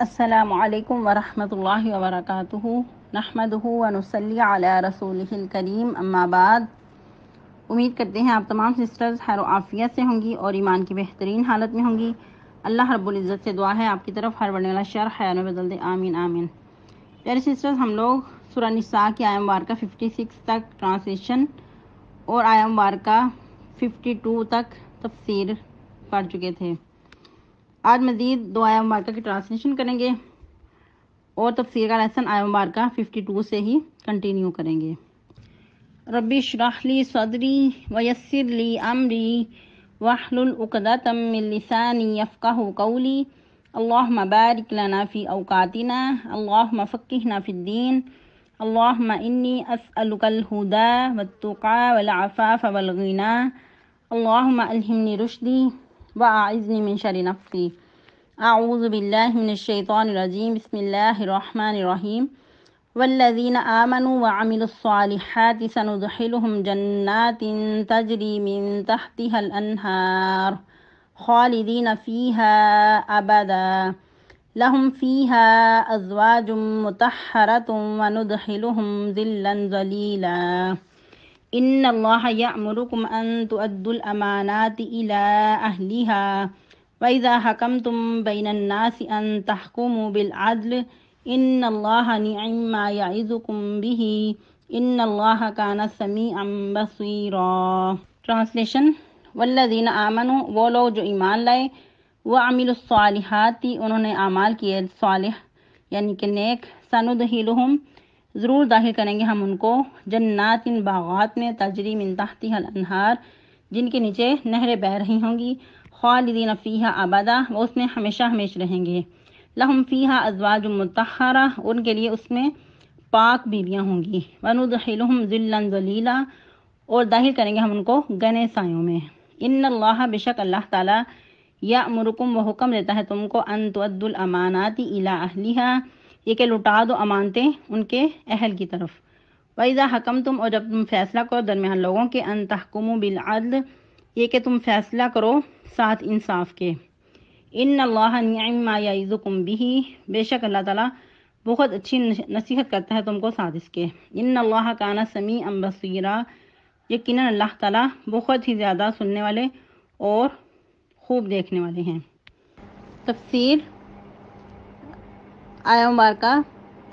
السلام علیکم ورحمۃ اللہ وبرکاتہ نحمدہ ونصلی علی رسولہ الکریم اما بعد۔ امید کرتے ہیں آپ تمام سسٹرز خیر و عافیت سے ہوں گی اور ایمان کی بہترین حالت میں ہوں گی۔ اللہ رب العزت سے دعا ہے آپ کی طرف ہر بڑھنے والا شر خیر میں بدل دے، آمین آمین۔ پیارے سسٹرز، ہم لوگ سورہ نساء کی آیہ مبارکہ 56 تک ٹرانسلیشن اور آیہ مبارکہ 52 تک تفسیر پڑھ چکے تھے۔ آج مزید 2 آیہ مبارکہ کی ٹرانسلیشن کریں گے اور تفسیر کا لیسن آیہ مبارکہ 52 سے ہی کنٹینیو کریں گے۔ رب اشرح لی صدری ویسر لی امری واحلل عقدۃ من لسانی یفقہوا قولی اللہم بارک لنا فی اوقاتنا اللہم فقہنا فی الدین اللہم انی اسألک الہدی والتقی والعفاف والغنی اللہم الہمنی رشدی واعذنی من شر نفسی۔ اعوذ باللہ من الشیطان الرجیم، بسم اللہ الرحمن الرحیم۔ والذین آمنوا وعملوا الصالحات سندخلهم جنات تجری من تحتها الانہار خالدین فیہا ابدا لهم فیہا ازواج مطہرۃ وندخلهم ظلا ظلیلا۔ ان اللہ یأمرکم ان تؤدوا الامانات الی اہلہا وَإِذَا حَكَمْتُمْ بَيْنَ النَّاسِ أَن تَحْكُمُوا بِالْعَدْلِ إِنَّ اللَّهَ نِعِمَّ مَا يَعِظُكُمْ بِهِ إِنَّ اللَّهَ كَانَ سَمِيعًا بَصِيرًا۔ ٹرانسلیشن: والذین آمنوا، وہ لوگ جو ایمان لائے، وعملوا الصالحات، انہوں نے اعمال کیے صالح یعنی کہ نیک، سندخلہم، ضرور داخل کریں گے ہم ان کو، جنات، باغات میں، تجری من تحتها الانہار، جن کے نیچے نہریں بہہ رہی ہوں گی، خالدین فیہا ابدا، وہ اس میں ہمیشہ ہمیشہ رہیں گے، لہم فیہا ازواج مطہرہ، ان کے لیے اس میں پاک بیویاں ہوں گی، وندخلہم ظلا ظلیلا، اور داخل کریں گے ہم ان کو گھنے سایوں میں۔ ان اللہ، بے شک اللہ تعالیٰ، یأمرکم، وہ حکم دیتا ہے تم کو، ان تؤدوا الامانات الی اہلہا، یہ کہ لوٹا دو امانتیں ان کے اہل کی طرف، وَإِذَا حَكَمْتُمْ، اور جب تم فیصلہ کرو درمیان لوگوں کے، ان تحکموا بالعدل، یہ کہ تم فیصلہ کرو ساتھ انصاف کے، ان اللہ نعم ما یعظکم بہ، بے شک اللہ تعالیٰ بہت اچھی نصیحت کرتا ہے تم کو ساتھ اس کے، ان اللہ کان سمیعا بصیرا، یقیناً اللہ تعالیٰ بہت ہی زیادہ سننے والے اور خوب دیکھنے والے ہیں۔ تفسیر آیہ مبارکہ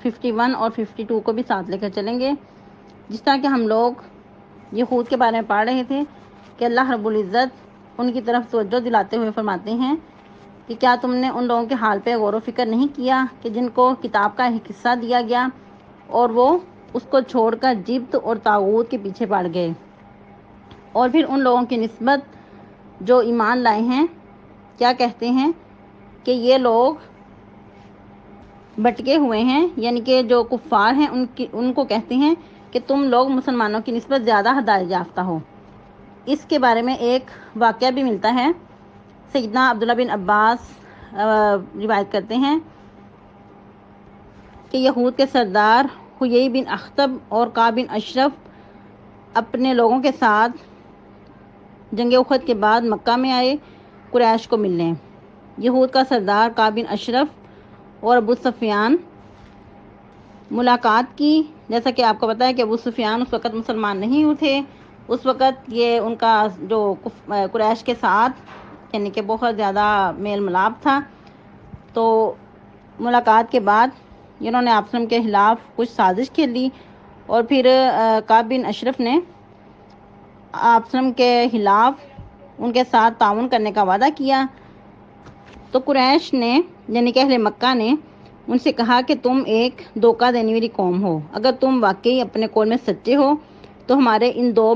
51 اور 52 کو بھی ساتھ لے کر چلیں گے۔ جس طرح کہ ہم لوگ یہود کے بارے میں پڑھ رہے تھے کہ اللہ رب العزت ان کی طرف توجہ دلاتے ہوئے فرماتے ہیں کہ کیا تم نے ان لوگوں کے حال پہ غور و فکر نہیں کیا کہ جن کو کتاب کا ایک حصہ دیا گیا اور وہ اس کو چھوڑ کر جبت اور طاغوت کے پیچھے پڑ گئے، اور پھر ان لوگوں کی نسبت جو ایمان لائے ہیں کیا کہتے ہیں کہ یہ لوگ بٹکے ہوئے ہیں، یعنی کہ جو کفار ہیں ان کو کہتے ہیں کہ تم لوگ مسلمانوں کی نسبت زیادہ ہدایت یافتہ ہو۔ اس کے بارے میں ایک واقعہ بھی ملتا ہے، سیدنا عبداللہ بن عباس روایت کرتے ہیں کہ یہود کے سردار حیی بن اخطب اور کعب بن اشرف اپنے لوگوں کے ساتھ جنگ احد کے بعد مکہ میں آئے قریش کو ملنے۔ یہود کا سردار کعب بن اشرف اور ابو سفیان ملاقات کی۔ جیسا کہ آپ کو پتہ ہے کہ ابو سفیان اس وقت مسلمان نہیں تھے، اس وقت یہ ان کا جو قریش کے ساتھ یعنی کہ بہت زیادہ میل ملاپ تھا، تو ملاقات کے بعد انہوں نے آپس کے خلاف کچھ سازش کھیل لی، اور پھر کعب بن اشرف نے آپس کے خلاف ان کے ساتھ تعاون کرنے کا وعدہ کیا۔ تو قریش نے یعنی کہ اہل مکہ نے ان سے کہا کہ تم ایک دھوکہ دینے والی قوم ہو، اگر تم واقعی اپنے قول میں سچے ہو تو ہمارے ان 2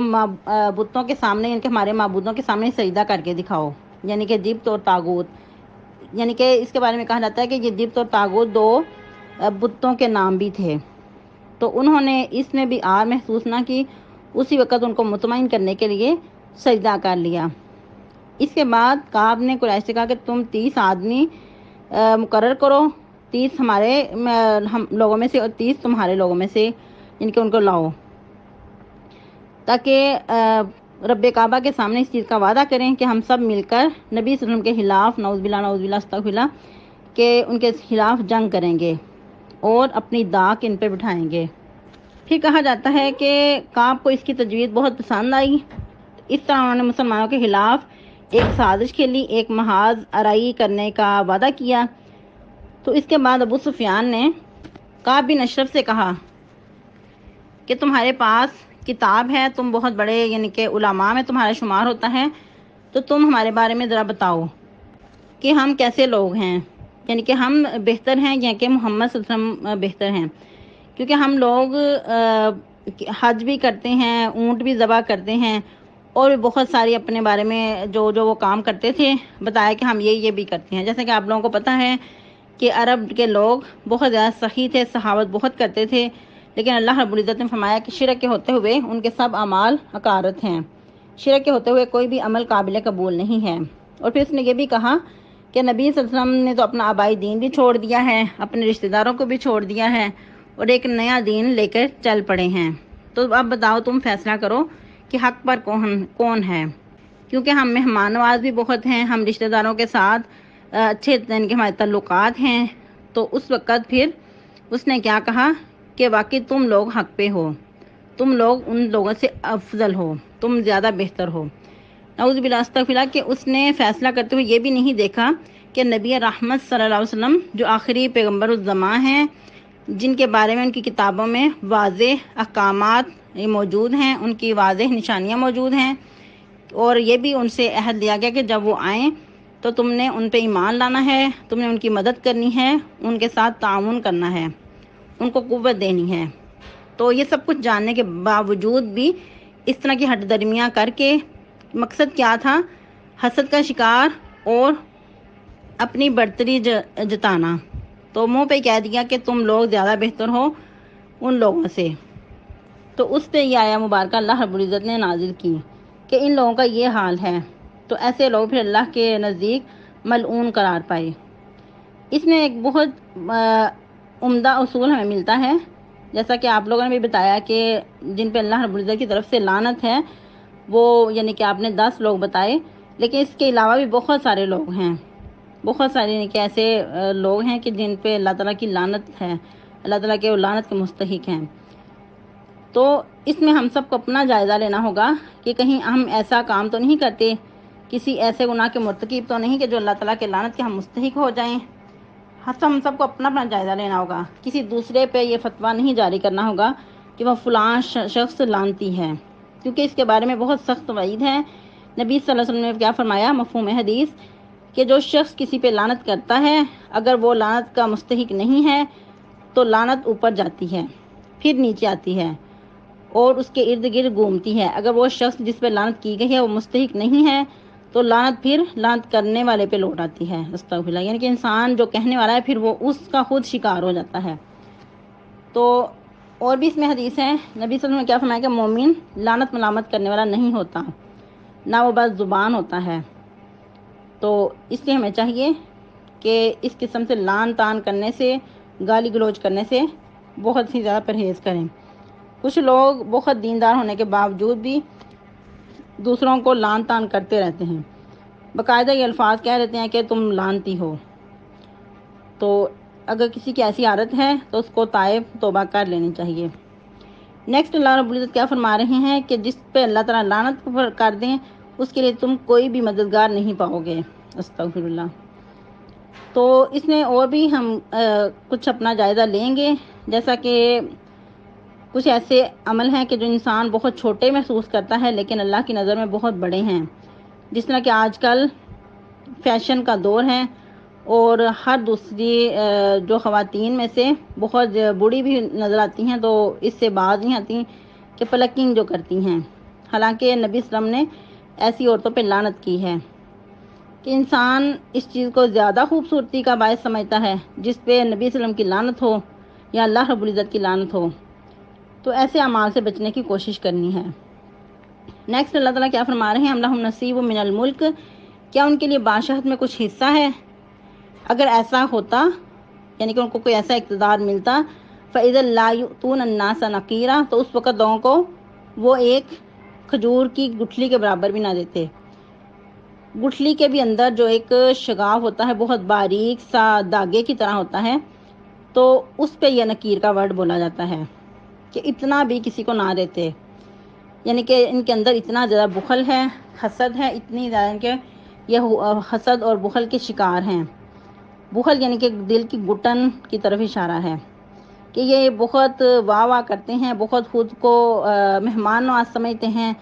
بتوں کے سامنے یعنی کہ ہمارے معبودوں کے سامنے سجدہ کر کے دکھاؤ، یعنی کہ جبت اور طاغوت، یعنی کہ اس کے بارے میں کہا جاتا ہے کہ یہ جبت اور طاغوت 2 بتوں کے نام بھی تھے۔ تو انہوں نے اس میں بھی آر محسوس نہ کی، اسی وقت ان کو مطمئن کرنے کے لیے سجدہ کر لیا۔ اس کے بعد کعب نے قریش سے کہا کہ تم 30 آدمی مقرر کرو، 30 ہمارے ہم لوگوں میں سے اور 30 تمہارے لوگوں میں سے، یعنی کہ ان کو لاؤ، تاکہ رب کعبہ کے سامنے اس چیز کا وعدہ کریں کہ ہم سب مل کر نبی صلی اللہ علیہ وسلم کے خلاف نعوذ باللہ استغفر اللہ کہ ان کے خلاف جنگ کریں گے اور اپنی داغ ان پہ بٹھائیں گے۔ پھر کہا جاتا ہے کہ کعب کو اس کی تجویز بہت پسند آئی۔ اس طرح انہوں نے مسلمانوں کے خلاف ایک سازش کھیلی، ایک محاذ آرائی کرنے کا وعدہ کیا۔ تو اس کے بعد ابو سفیان نے کعب بن اشرف سے کہا کہ تمہارے پاس کتاب ہے، تم بہت بڑے یعنی کہ علماء میں تمہارا شمار ہوتا ہے، تو تم ہمارے بارے میں ذرا بتاؤ کہ ہم کیسے لوگ ہیں، یعنی کہ ہم بہتر ہیں یا کہ محمد صلی اللہ علیہ وسلم بہتر ہیں، کیونکہ ہم لوگ حج بھی کرتے ہیں، اونٹ بھی ذبح کرتے ہیں، اور بہت ساری اپنے بارے میں جو وہ کام کرتے تھے بتایا کہ ہم یہ بھی کرتے ہیں۔ جیسے کہ آپ لوگوں کو پتہ ہے کہ عرب کے لوگ بہت زیادہ سخی تھے، سخاوت بہت کرتے تھے، لیکن اللہ رب العزت نے فرمایا کہ شرک کے ہوتے ہوئے ان کے سب اعمال حقارت ہیں، شرک کے ہوتے ہوئے کوئی بھی عمل قابل قبول نہیں ہے۔ اور پھر اس نے یہ بھی کہا کہ نبی صلی اللہ علیہ وسلم نے تو اپنا آبائی دین بھی چھوڑ دیا ہے، اپنے رشتہ داروں کو بھی چھوڑ دیا ہے، اور ایک نیا دین لے کر چل پڑے ہیں۔ تو اب بتاؤ، تم فیصلہ کرو کہ حق پر کون ہے، کیونکہ ہم مہمان نواز بھی بہت ہیں، ہم رشتہ داروں کے ساتھ اچھے دن کے ہمارے تعلقات ہیں۔ تو اس وقت پھر اس نے کیا کہا کہ واقعی تم لوگ حق پہ ہو، تم لوگ ان لوگوں سے افضل ہو، تم زیادہ بہتر ہو۔ نعوذ باللہ استغفر اللہ، کہ اس نے فیصلہ کرتے ہوئے یہ بھی نہیں دیکھا کہ نبی رحمت صلی اللہ علیہ وسلم جو آخری پیغمبر الزماں ہیں، جن کے بارے میں ان کی کتابوں میں واضح احکامات موجود ہیں، ان کی واضح نشانیاں موجود ہیں، اور یہ بھی ان سے عہد لیا گیا کہ جب وہ آئیں تو تم نے ان پہ ایمان لانا ہے، تم نے ان کی مدد کرنی ہے، ان کے ساتھ تعاون کرنا ہے، ان کو قوت دینی ہے۔ تو یہ سب کچھ جاننے کے باوجود بھی اس طرح کی ہٹ درمیاں کر کے مقصد کیا تھا؟ حسد کا شکار اور اپنی برتری جتانا۔ تو منہ پہ کہہ دیا کہ تم لوگ زیادہ بہتر ہو ان لوگوں سے۔ تو اس پہ یہ آیا مبارکہ اللہ رب العزت نے نازل کی کہ ان لوگوں کا یہ حال ہے، تو ایسے لوگ پھر اللہ کے نزدیک ملعون قرار پائے۔ اس میں ایک بہت عمدہ اصول ہمیں ملتا ہے، جیسا کہ آپ لوگوں نے بھی بتایا کہ جن پہ اللہ رب العزت کی طرف سے لعنت ہے وہ یعنی کہ آپ نے 10 لوگ بتائے، لیکن اس کے علاوہ بھی بہت سارے لوگ ہیں، بہت سارے یعنی کہ ایسے لوگ ہیں کہ جن پہ اللہ تعالیٰ کی لعنت ہے، اللہ تعالیٰ کے لعنت کے مستحق ہیں۔ تو اس میں ہم سب کو اپنا جائزہ لینا ہوگا کہ کہیں ہم ایسا کام تو نہیں کرتے، کسی ایسے گناہ کے مرتکب تو نہیں کہ جو اللہ تعالیٰ کے لعنت کے ہم مستحق ہو جائیں۔ ہم سب کو اپنا جائزہ لینا ہوگا، کسی دوسرے پہ یہ فتویٰ نہیں جاری کرنا ہوگا کہ وہ فلاں شخص لعنتی ہے، کیونکہ اس کے بارے میں بہت سخت وعید ہے۔ نبی صلی اللہ علیہ وسلم نے کیا فرمایا مفہوم حدیث کہ جو شخص کسی پہ لعنت کرتا ہے، اگر وہ لعنت کا مستحق نہیں ہے تو لعنت اوپر جاتی ہے، پھر نیچے آتی ہے اور اس کے ارد گرد گھومتی ہے۔ اگر وہ شخص جس پہ لعنت کی گئی ہے وہ مستحق نہیں ہے تو لعنت پھر لعنت کرنے والے پہ لوٹ آتی ہے، استغفر اللہ، یعنی کہ انسان جو کہنے والا ہے پھر وہ اس کا خود شکار ہو جاتا ہے۔ تو اور بھی اس میں حدیث ہے، نبی صلی اللہ علیہ وسلم نے کیا فرمایا کہ مومن لعنت ملامت کرنے والا نہیں ہوتا، نہ وہ بس زبان ہوتا ہے۔ تو اس لیے ہمیں چاہیے کہ اس قسم سے لعن طعن کرنے سے، گالی گلوچ کرنے سے بہت ہی زیادہ پرہیز کریں۔ کچھ لوگ بہت دیندار ہونے کے باوجود بھی دوسروں کو لعن طعن کرتے رہتے ہیں، باقاعدہ یہ الفاظ کہہ رہتے ہیں کہ تم لعنتی ہو۔ تو اگر کسی کی ایسی عادت ہے تو اس کو تائب توبہ کر لینی چاہیے۔ نیکسٹ اللہ رب العزت کیا فرما رہے ہیں کہ جس پہ اللہ تعالیٰ لعنت کر دیں اس کے لیے تم کوئی بھی مددگار نہیں پاؤ گے، استغفر اللہ۔ تو اس میں اور بھی ہم کچھ اپنا جائزہ لیں گے، جیسا کہ کچھ ایسے عمل ہیں کہ جو انسان بہت چھوٹے محسوس کرتا ہے لیکن اللہ کی نظر میں بہت بڑے ہیں، جس طرح کہ آج کل فیشن کا دور ہے اور ہر دوسری جو خواتین میں سے بہت بوڑھی بھی نظر آتی ہیں تو اس سے باز نہیں آتی کہ پلکنگ جو کرتی ہیں، حالانکہ نبی صلی اللہ علیہ وسلم نے ایسی عورتوں پہ لعنت کی ہے کہ انسان اس چیز کو زیادہ خوبصورتی کا باعث سمجھتا ہے جس پہ نبی صلی اللہ علیہ وسلم کی لعنت ہو یا اللہ رب العزت کی لعنت ہو، تو ایسے اعمال سے بچنے کی کوشش کرنی ہے۔ نیکسٹ اللہ تعالیٰ کیا فرما رہے ہیں، ہم لہم نصیب من الملک، کیا ان کے لیے بادشاہت میں کچھ حصہ ہے؟ اگر ایسا ہوتا یعنی کہ ان کو کوئی ایسا اقتدار ملتا، فَإِذَا لَا يُؤْتُونَ النَّاسَ نَقِيرًا، تو اس وقت لوگوں کو وہ ایک کھجور کی گٹھلی کے برابر بھی نہ دیتے۔ گٹھلی کے بھی اندر جو ایک شگاف ہوتا ہے بہت باریک سا داغے کی طرح ہوتا ہے، تو اس پہ یہ نکیر کا ورڈ بولا جاتا ہے کہ اتنا بھی کسی کو نہ دیتے، یعنی کہ ان کے اندر اتنا زیادہ بخل ہے، حسد ہے، اتنی زیادہ کہ یہ حسد اور بخل کے شکار ہیں۔ بخل یعنی کہ دل کی گھٹن کی طرف اشارہ ہے کہ یہ بہت واہ واہ کرتے ہیں، بہت خود کو مہمان نواز سمجھتے ہیں،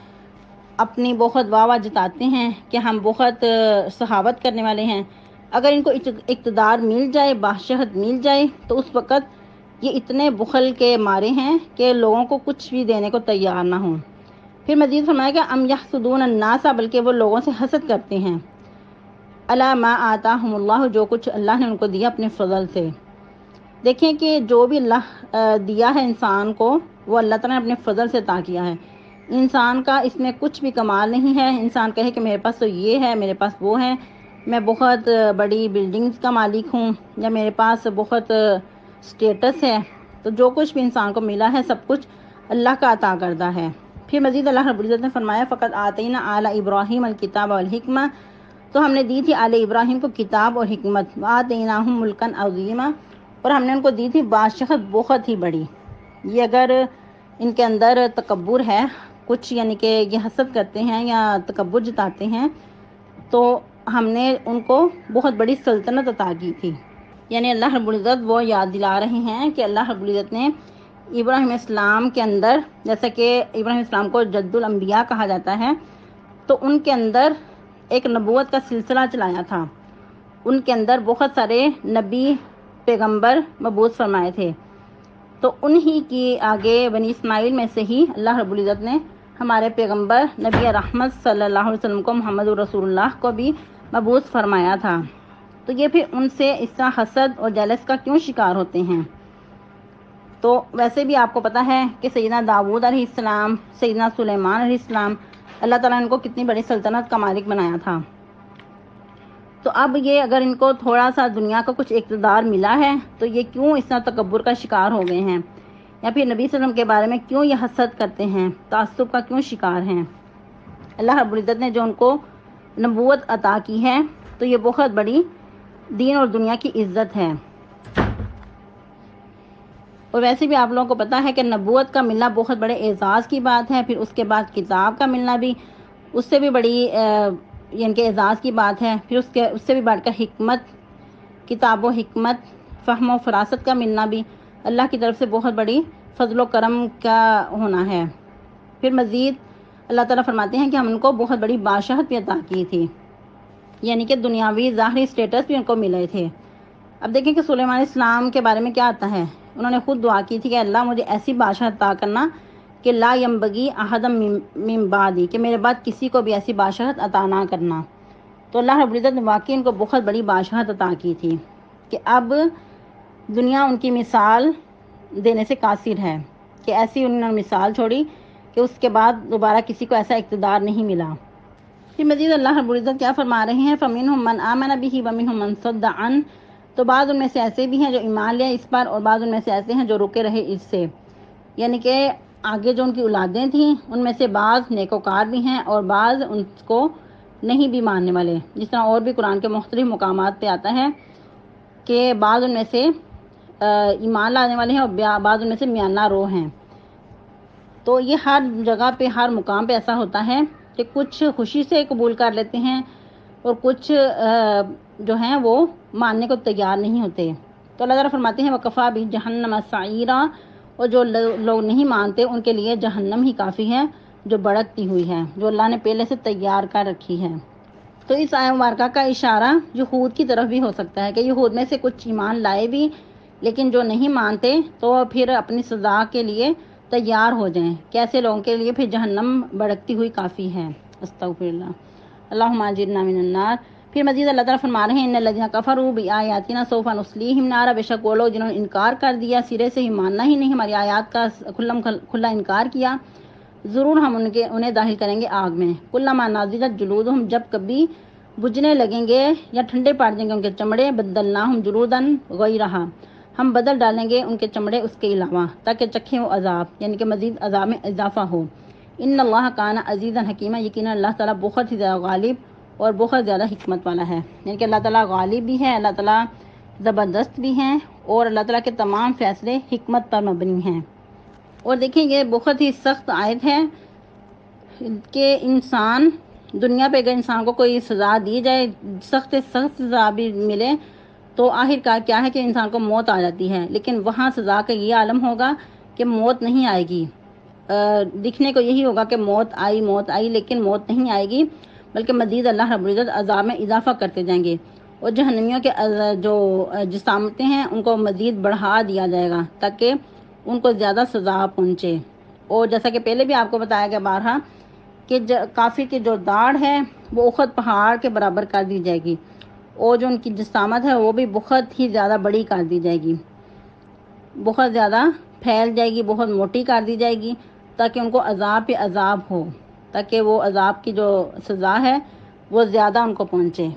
اپنی بہت واہ واہ جتاتے ہیں کہ ہم بہت سخاوت کرنے والے ہیں۔ اگر ان کو اقتدار مل جائے، بادشاہت مل جائے، تو اس وقت یہ اتنے بخل کے مارے ہیں کہ لوگوں کو کچھ بھی دینے کو تیار نہ ہوں۔ پھر مزید فرمایا کہ ام یحسدون الناس، بلکہ وہ لوگوں سے حسد کرتے ہیں، الا ما آتاہم اللہ، جو کچھ اللہ نے ان کو دیا اپنے فضل سے۔ دیکھیں کہ جو بھی اللہ دیا ہے انسان کو، وہ اللہ تعالیٰ نے اپنے فضل سے عطا کیا ہے۔ انسان کا اس میں کچھ بھی کمال نہیں ہے۔ انسان کہے کہ میرے پاس تو یہ ہے، میرے پاس وہ ہے، میں بہت بڑی بلڈنگز کا مالک ہوں، یا میرے پاس بہت سٹیٹس ہے، تو جو کچھ بھی انسان کو ملا ہے سب کچھ اللہ کا عطا کردہ ہے۔ پھر مزید اللہ رب العزت نے فرمایا فقط آتینا آل ابراہیم الکتاب والحکمہ، تو ہم نے دی تھی آل ابراہیم کو کتاب اور حکمت، وآتیناہم ملکا عظیما، اور ہم نے ان کو دی تھی بادشاہت بہت ہی بڑی۔ یہ اگر ان کے اندر تکبر ہے کچھ، یعنی کہ یہ حسد کرتے ہیں یا تکبر جتاتے ہیں، تو ہم نے ان کو بہت بڑی سلطنت عطا کی تھی۔ یعنی اللہ رب العزت وہ یاد دلا رہے ہیں کہ اللہ رب العزت نے ابراہیم اسلام کے اندر، جیسا کہ ابراہیم اسلام کو جد الانبیاء کہا جاتا ہے، تو ان کے اندر ایک نبوت کا سلسلہ چلایا تھا، ان کے اندر بہت سارے نبی پیغمبر مبعوث فرمائے تھے، تو انہی کی آگے بنی اسماعیل میں سے ہی اللہ رب العزت نے ہمارے پیغمبر نبی رحمت صلی اللہ علیہ وسلم کو، محمد رسول اللہ کو بھی مبعوث فرمایا تھا۔ تو یہ پھر ان سے اس طرح حسد اور جیلس کا کیوں شکار ہوتے ہیں؟ تو ویسے بھی آپ کو پتہ ہے کہ سیدنا داؤد علیہ السلام، سیدنا سلیمان علیہ السلام، اللہ تعالیٰ نے ان کو کتنی بڑی سلطنت کا مالک بنایا تھا۔ تو اب یہ اگر ان کو تھوڑا سا دنیا کا کچھ اقتدار ملا ہے، تو یہ کیوں اس طرح تکبر کا شکار ہو گئے ہیں، یا پھر نبی صلی اللہ علیہ وسلم کے بارے میں کیوں یہ حسد کرتے ہیں، تعصب کا کیوں شکار ہیں؟ اللہ رب العزت نے جو ان کو نبوت عطا کی ہے، تو یہ بہت بڑی دین اور دنیا کی عزت ہے۔ اور ویسے بھی آپ لوگوں کو پتہ ہے کہ نبوت کا ملنا بہت بڑے اعزاز کی بات ہے، پھر اس کے بعد کتاب کا ملنا بھی اس سے بھی بڑی یعنی کہ اعزاز کی بات ہے، پھر اس سے بھی بڑھ کر حکمت، کتاب و حکمت، فہم و فراست کا ملنا بھی اللہ کی طرف سے بہت بڑی فضل و کرم کا ہونا ہے۔ پھر مزید اللہ تعالیٰ فرماتے ہیں کہ ہم ان کو بہت بڑی بادشاہت بھی عطا کی تھی، یعنی کہ دنیاوی ظاہری سٹیٹس بھی ان کو ملے تھے۔ اب دیکھیں کہ سلیمان اسلام کے بارے میں کیا آتا ہے، انہوں نے خود دعا کی تھی کہ اللہ مجھے ایسی بادشاہت عطا کرنا کہ لا ینبغی احد من بعدی، کہ میرے بعد کسی کو بھی ایسی بادشاہت عطا نہ کرنا۔ تو اللہ رب العزت نے واقعی ان کو بہت بڑی بادشاہت عطا کی تھی کہ اب دنیا ان کی مثال دینے سے قاصر ہے، کہ ایسی انہوں نے مثال چھوڑی کہ اس کے بعد دوبارہ کسی کو ایسا اقتدار نہیں ملا۔ پھر مزید اللہ رب العزت کیا فرما رہے ہیں، فَمِنْهُمْ مَنْ آمَنَ بِهِ وَمِنْهُمْ مَنْ صَدَّ عَنْهُ، تو بعض ان میں سے ایسے بھی ہیں جو ایمان لے اس پر، اور بعض ان میں سے ایسے ہیں جو رکے رہے اس سے، یعنی کہ آگے جو ان کی اولادیں تھیں ان میں سے بعض نیکوکار بھی ہیں اور بعض ان کو نہیں بھی ماننے والے، جس طرح اور بھی قرآن کے مختلف مقامات پہ آتا ہے کہ بعض ان میں سے ایمان لانے والے ہیں اور بعض ان میں سے میانہ رو ہیں۔ تو یہ ہر جگہ پہ، ہر مقام پہ ایسا ہوتا ہے کہ کچھ خوشی سے قبول کر لیتے ہیں اور کچھ جو ہیں وہ ماننے کو تیار نہیں ہوتے۔ تو اللہ تعالیٰ فرماتے ہیں وَكَفَىٰ بِجَهَنَّمَ سَعِيرًا، اور جو لوگ نہیں مانتے ان کے لیے جہنم ہی کافی ہے جو بڑکتی ہوئی ہے، جو اللہ نے پہلے سے تیار کر رکھی ہے۔ تو اس آیت مبارکہ کا اشارہ یہود کی طرف بھی ہو سکتا ہے کہ یہود میں سے کچھ ایمان لائے بھی لیکن جو نہیں مانتے تو پھر اپنی سزا کے لیے تیار ہو جائیں، کیسے لوگوں کے لیے پھر جہنم بڑکتی ہوئی کافی ہے۔ استغفر اللہ، اللہم اجرنا من النار۔ پھر مزید اللہ تعالیٰ فرما رہے ہیں ان الذین کفروا بآیاتنا سوف نصلیہم نارا، بے شک وہ لوگ جنہوں نے انکار کر دیا، سرے سے ہی ماننا ہی نہیں، ہماری آیات کا کھلا انکار کیا، ضرور ہم انہیں داخل کریں گے آگ میں۔ کلما نضجت جلودہم، جب کبھی بجھنے لگیں گے یا ٹھنڈے پڑ جائیں گے ان کے چمڑے، بدلناہم جلودا غیرہا، ہم بدل ڈالیں گے ان کے چمڑے اس کے علاوہ تاکہ چکھیں وہ عذاب، یعنی کہ مزید عذاب میں اضافہ ہو۔ ان اللہ کان عزیزا حکیما، یقینا اللہ تعالیٰ بہت ہی زیادہ غالب اور بہت زیادہ حکمت والا ہے، یعنی کہ اللہ تعالیٰ غالب بھی ہے، اللہ تعالیٰ زبردست بھی ہیں، اور اللہ تعالیٰ کے تمام فیصلے حکمت پر مبنی ہیں۔ اور دیکھیں یہ بہت ہی سخت آیت ہے کہ انسان دنیا پہ اگر انسان کو کوئی سزا دی جائے، سخت سے سخت سزا بھی ملے، تو آخر کار کیا ہے کہ انسان کو موت آ جاتی ہے، لیکن وہاں سزا کا یہ عالم ہوگا کہ موت نہیں آئے گی۔ دکھنے کو یہی ہوگا کہ موت آئی، لیکن موت نہیں آئے گی، بلکہ مزید اللہ رب العزت عذاب میں اضافہ کرتے جائیں گے، اور جہنمیوں کے جو جسامتیں ہیں ان کو مزید بڑھا دیا جائے گا تاکہ ان کو زیادہ سزا پہنچے۔ اور جیسا کہ پہلے بھی آپ کو بتایا گیا بارہا کہ کافر کی جو داڑھ ہے وہ احد پہاڑ کے برابر کر دی جائے گی، اور جو ان کی جسامت ہے وہ بھی بہت ہی زیادہ بڑی کر دی جائے گی، بہت زیادہ پھیل جائے گی، بہت موٹی کر دی جائے گی، تاکہ ان کو عذاب پہ عذاب ہو، تاکہ وہ عذاب کی جو سزا ہے وہ زیادہ ان کو پہنچے۔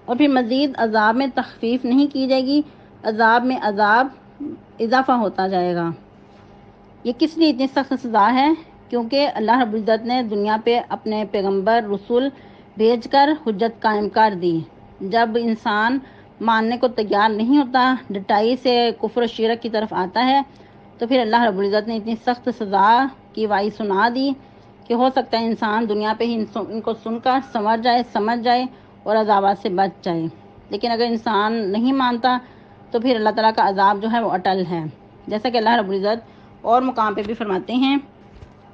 اور پھر مزید عذاب میں تخفیف نہیں کی جائے گی، عذاب میں عذاب اضافہ ہوتا جائے گا۔ یہ کس لیے اتنی سخت سزا ہے؟ کیونکہ اللہ رب العزت نے دنیا پہ اپنے پیغمبر رسول بھیج کر حجت قائم کر دی۔ جب انسان ماننے کو تیار نہیں ہوتا، ڈٹائی سے کفر و شرک کی طرف آتا ہے، تو پھر اللہ رب العزت نے اتنی سخت سزا کی وعی سنا دی کہ ہو سکتا ہے انسان دنیا پہ ہی ان کو سن کر سمجھ جائے اور عذابات سے بچ جائے، لیکن اگر انسان نہیں مانتا تو پھر اللہ تعالیٰ کا عذاب جو ہے وہ اٹل ہے، جیسا کہ اللہ رب العزت اور مقام پہ بھی فرماتے ہیں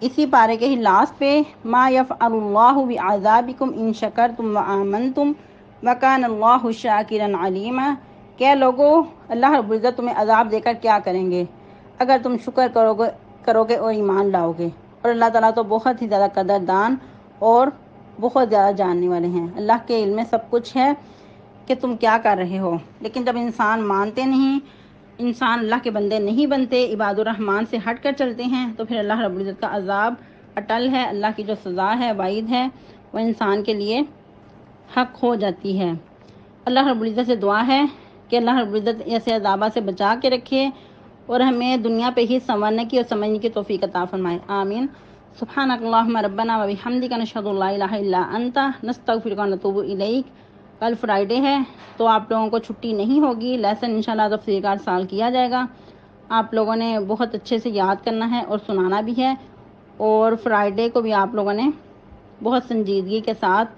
اسی پارے کے ہی لاسٹ پہ، ما یفعل اللہ بعذابکم ان شکرتم وآمنتم وکان اللہ شاکرا علیما۔ کہ لوگو اللہ رب العزت تمہیں عذاب دے کر کیا کریں گے اگر تم شکر کرو گے اور ایمان لاؤ گے، اور اللہ تعالیٰ تو بہت ہی زیادہ قدردان اور بہت زیادہ جاننے والے ہیں، اللہ کے علم میں سب کچھ ہے کہ تم کیا کر رہے ہو۔ لیکن جب انسان مانتے نہیں، انسان اللہ کے بندے نہیں بنتے، عباد الرحمن سے ہٹ کر چلتے ہیں، تو پھر اللہ رب العزت کا عذاب اٹل ہے، اللہ کی جو سزا ہے، وعید ہے، وہ انسان کے لیے حق ہو جاتی ہے۔ اللہ رب العزت سے دعا ہے کہ اللہ رب العزت ایسے عذابات سے بچا کے رکھے اور ہمیں دنیا پہ ہی سنورنے کی اور سمجھنے کی توفیق عطا فرمائے، آمین۔ سبحانک اللہم ربنا و بحمدک نشہد ان لا الہ الا انت نستغفرک و نتوب الیک۔ کل فرائیڈے ہے تو آپ لوگوں کو چھٹی نہیں ہوگی، لیسن انشاءاللہ تفسیر کا ارسال کیا جائے گا، آپ لوگوں نے بہت اچھے سے یاد کرنا ہے اور سنانا بھی ہے، اور فرائیڈے کو بھی آپ لوگوں نے بہت سنجیدگی کے ساتھ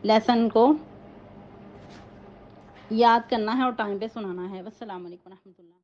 لیسن کو یاد کرنا ہے اور ٹائم پہ سنانا ہے۔ والسلام علیکم ورحمۃ اللہ۔